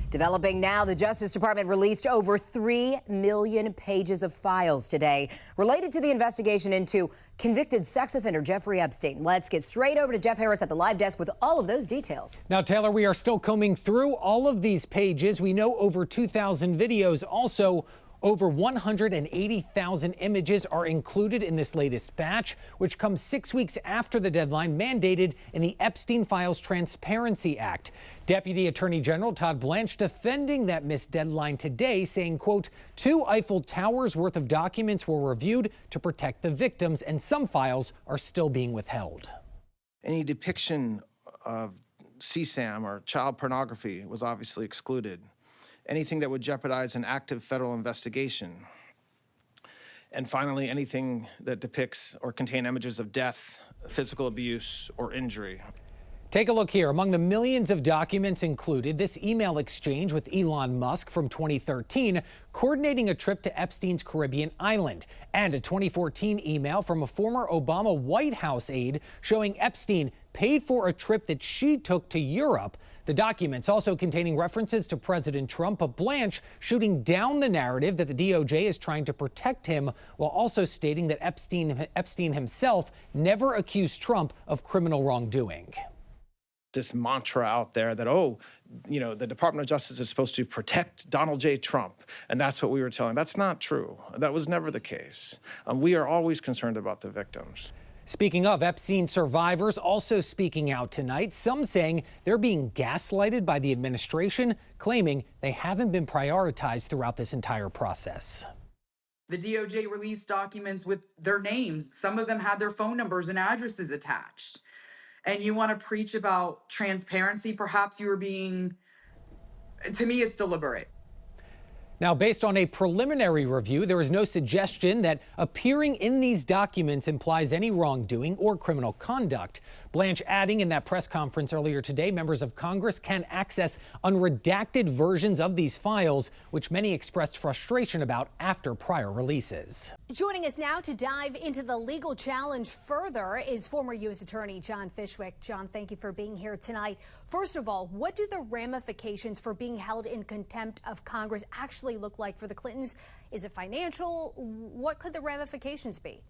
Developing now, the Justice Department released over 3 million pages of files today related to the investigation into convicted sex offender Jeffrey Epstein. Let's get straight over to Jeff Harris at the live desk with all of those details. Now, Taylor, we are still combing through all of these pages. We know over 2,000 videos. Also, over 180,000 images are included in this latest batch, which comes 6 weeks after the deadline mandated in the Epstein Files Transparency Act. Deputy Attorney General Todd Blanche defending that missed deadline today, saying, quote, 2 Eiffel Towers worth of documents were reviewed to protect the victims, and some files are still being withheld. Any depiction of CSAM or child pornography was obviously excluded. Anything that would jeopardize an active federal investigation. And finally, anything that depicts or contain images of death, physical abuse, or injury. Take a look here. Among the millions of documents included, this email exchange with Elon Musk from 2013, coordinating a trip to Epstein's Caribbean island, and a 2014 email from a former Obama White House aide showing Epstein paid for a trip that she took to Europe. The documents also containing references to President Trump, but Blanche shooting down the narrative that the DOJ is trying to protect him, while also stating that Epstein himself never accused Trump of criminal wrongdoing. This mantra out there that, the Department of Justice is supposed to protect Donald J. Trump, and that's what we were telling. That's not true. That was never the case. We are always concerned about the victims. Speaking of Epstein survivors also speaking out tonight, some saying they're being gaslighted by the administration, claiming they haven't been prioritized throughout this entire process. The DOJ released documents with their names. Some of them had their phone numbers and addresses attached. And you want to preach about transparency? Perhaps you were being, to me, it's deliberate. Now, based on a preliminary review, there is no suggestion that appearing in these documents implies any wrongdoing or criminal conduct. Blanche adding in that press conference earlier today, members of Congress can access unredacted versions of these files, which many expressed frustration about after prior releases. Joining us now to dive into the legal challenge further is former U.S. Attorney John Fishwick. John, thank you for being here tonight. First of all, what do the ramifications for being held in contempt of Congress actually look like for the Clintons? Is it financial? What could the ramifications be?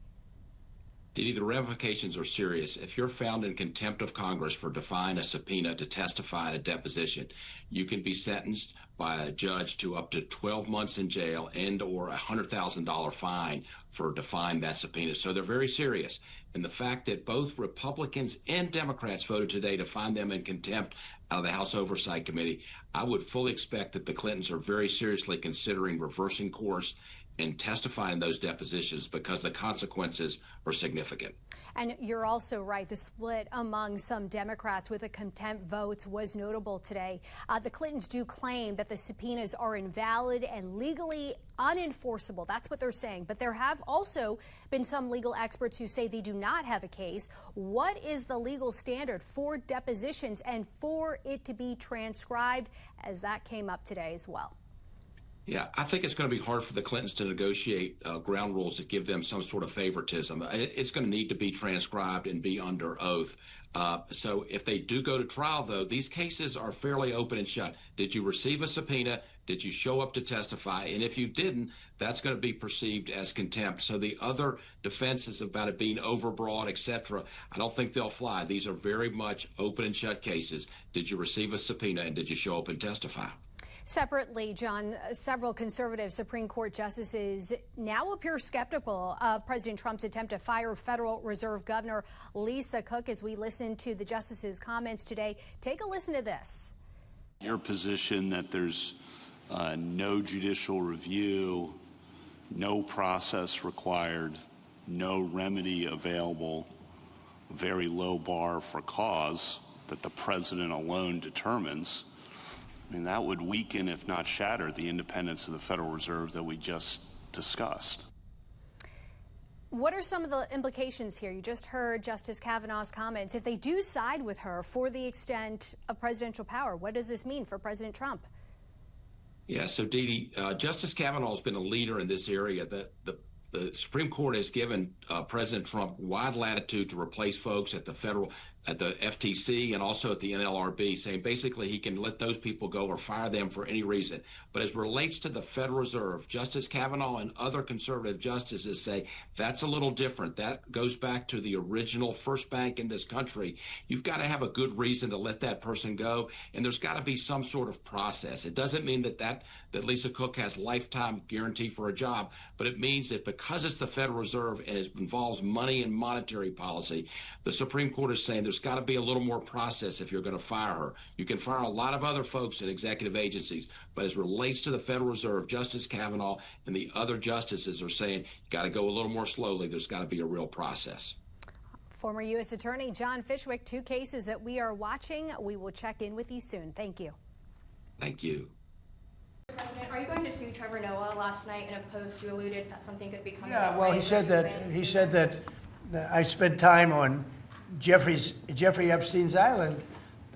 Didi, the ramifications are serious. If you're found in contempt of Congress for defying a subpoena to testify at a deposition, you can be sentenced by a judge to up to 12 months in jail and or a $100,000 fine for defying that subpoena. So they're very serious. And the fact that both Republicans and Democrats voted today to find them in contempt out of the House Oversight Committee, I would fully expect that the Clintons are very seriously considering reversing course and testifying in those depositions because the consequences are significant. And you're also right. The split among some Democrats with the contempt votes was notable today. The Clintons do claim that the subpoenas are invalid and legally unenforceable. That's what they're saying. But there have also been some legal experts who say they do not have a case. What is the legal standard for depositions and for it to be transcribed, as that came up today as well? Yeah, I think it's going to be hard for the Clintons to negotiate ground rules that give them some sort of favoritism. It's going to need to be transcribed and be under oath. So if they do go to trial, though, these cases are fairly open and shut. Did you receive a subpoena? Did you show up to testify? And if you didn't, that's going to be perceived as contempt. So the other defenses about it being overbroad, et cetera, I don't think they'll fly. These are very much open and shut cases. Did you receive a subpoena and did you show up and testify? Separately, John, several conservative Supreme Court justices now appear skeptical of President Trump's attempt to fire Federal Reserve Governor Lisa Cook. As we listen to the justices' comments today, take a listen to this. Your position that there's no judicial review, no process required, no remedy available, a very low bar for cause that the president alone determines. I mean, that would weaken, if not shatter, the independence of the Federal Reserve that we just discussed. What are some of the implications here? You just heard Justice Kavanaugh's comments. If they do side with her for the extent of presidential power, what does this mean for President Trump? Yeah, so Didi, Justice Kavanaugh has been a leader in this area. The Supreme Court has given President Trump wide latitude to replace folks at the federal at the FTC and also at the NLRB, saying basically he can let those people go or fire them for any reason. But as relates to the Federal Reserve, Justice Kavanaugh and other conservative justices say that's a little different. That goes back to the original first bank in this country. You've got to have a good reason to let that person go, and there's got to be some sort of process. It doesn't mean that Lisa Cook has lifetime guarantee for a job, but it means that because it's the Federal Reserve and it involves money and monetary policy, the Supreme Court is saying there's got to be a little more process if you're going to fire her. You can fire a lot of other folks in executive agencies, but as relates to the Federal Reserve, Justice Kavanaugh and the other justices are saying you got to go a little more slowly. There's got to be a real process. Former U.S. Attorney John Fishwick, 2 cases that we are watching. We will check in with you soon. Thank you. Thank you. President, are you going to sue Trevor Noah? Last night in a post, you alluded that something could be coming. Yeah, well, he said that I spent time on Jeffrey Epstein's island.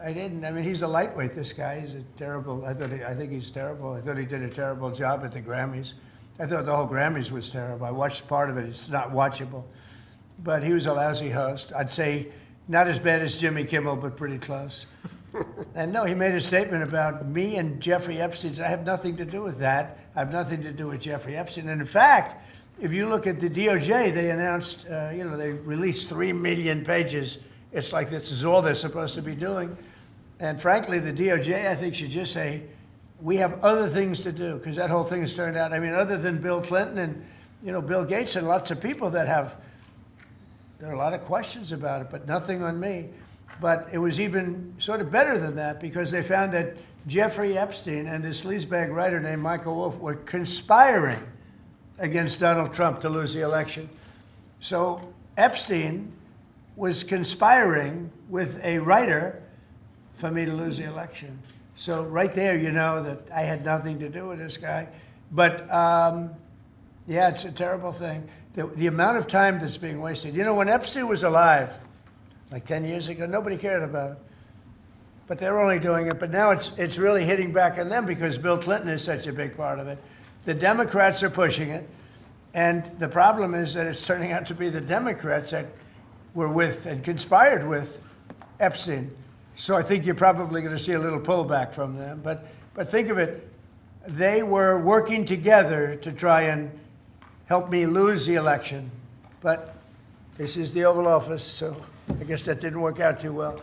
I didn't. I mean, he's a lightweight, this guy. He's a terrible, I think he's terrible. I thought he did a terrible job at the Grammys. I thought the whole Grammys was terrible. I watched part of it. It's not watchable. But he was a lousy host. I'd say not as bad as Jimmy Kimmel, but pretty close. And no, he made a statement about me and Jeffrey Epstein. I have nothing to do with that. I have nothing to do with Jeffrey Epstein. And in fact, if you look at the DOJ, they announced, they released 3 million pages. It's like this is all they're supposed to be doing. And frankly, the DOJ, I think, should just say, we have other things to do, because that whole thing has turned out, I mean, other than Bill Clinton and, Bill Gates and lots of people that there are a lot of questions about it, but nothing on me. But it was even sort of better than that, because they found that Jeffrey Epstein and this sleazebag writer named Michael Wolff were conspiring against Donald Trump to lose the election. So Epstein was conspiring with a writer for me to lose the election. So right there, you know that I had nothing to do with this guy. But yeah, it's a terrible thing. The amount of time that's being wasted. When Epstein was alive, like 10 years ago, nobody cared about it. But they're only doing it. But now it's really hitting back on them because Bill Clinton is such a big part of it. The Democrats are pushing it. And the problem is that it's turning out to be the Democrats that were with and conspired with Epstein. So I think you're probably going to see a little pullback from them. But think of it. They were working together to try and help me lose the election. But this is the Oval Office, so I guess that didn't work out too well.